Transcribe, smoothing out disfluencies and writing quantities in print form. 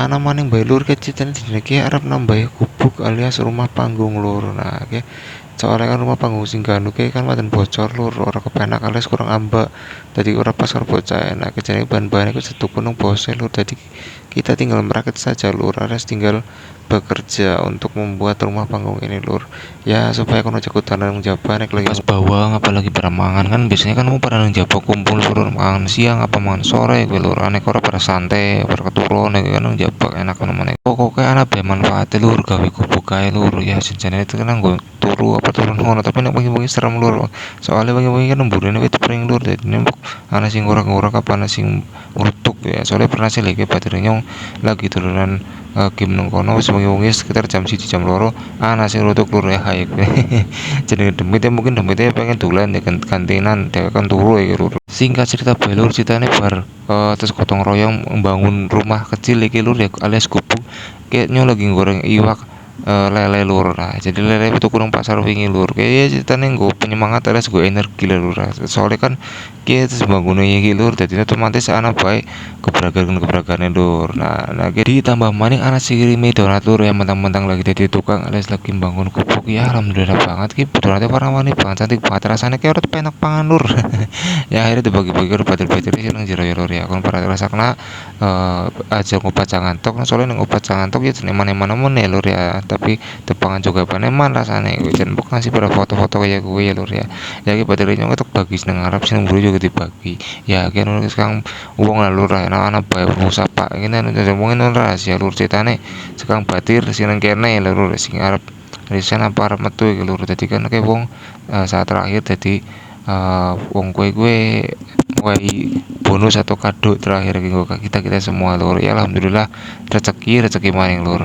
ana maning bae lur kecitane dene iki arep nambahi gubuk alias rumah panggung lur. Nah, iki soalnya kan rumah panggung sing ganu ki kan paten bocor lur, ora kepenak alias kurang ambek. Dadi ora pas karo bocah enak kejane bahan-bahan iku setuku nang bose lur. Dadi kita tinggal merakit saja lur, alias tinggal bekerja untuk membuat rumah panggung ini lur. Ya supaya kono cekutan nang jaba nek lagi pas bawang apalagi pada mangan kan biasanya kan mau pada nang jaba kumpul lur mangan siang apa mangan sore kuwi lur. Ane ora pada santai, pada keturun nek kan nang jaba enak ngono meneh. Pokoke ana bae manfaate lur gawe gubuk kae lur. Ya jenenge itu kan nggo turu apa turun ngono tapi nek wengi-wengi serem lur. Soalnya wengi-wengi kan emburene wit pring lur dadi nembok ana sing ngorek-ngorek apa ana sing ngrutuk ya. Soalnya pernah sih lagi batere nyong lagi turunan game nang kono wis wengi-wengi sekitar jam 1 jam 2 ana sing ngrutuk lur ya hae. Jenenge demit ya mungkin demitnya pengen dolan ya gantinan dhewek kan turu ya lur. Singkat cerita bae lur ceritane bar terus gotong royong membangun rumah kecil iki lur ya alias gubuk kayaknya lagi goreng iwak lele lur. Nah, jadi lele itu kurang pasar wingi lur. Kayak ceritane nggo penyemangat alias nggo energi lah lur. Soalnya kan kita bangun iki lur dadi otomatis ana bae gebragan-gebragane lur. Nah jadi ditambah maning ana sing ngirimi donat lur ya mentang-mentang lagi dadi tukang alias lagi bangun gubuk ya alhamdulillah banget ki donatnya warna-warni banget cantik banget rasanya kayak urut penak pangan lur. Ya akhirnya dibagi-bagi ke batir-batir sih nang jero ya lur ya. Kon para rasakna aja ngopat jangan tok soalnya nang ngopat jangan tok ya jeneng mana-mana meneh lur ya. Tapi tepangan juga paneman rasane kuwi jan mbok ngasih pada foto-foto kayak gue ya lur ya. Ya ki batir nyong ketok bagi nang Arab sing mburu juga dibagi. Ya kan sekarang wong lah lur anak-anak bae musapa ngene ngomongin rahasia lur ceritane sekarang batir sing nang kene lur sing arep riset apa arep metu iki lur dadi kan kayak wong saat terakhir dadi wong kue bonus atau kado terakhir kita semua lur ya alhamdulillah rezeki maning lur.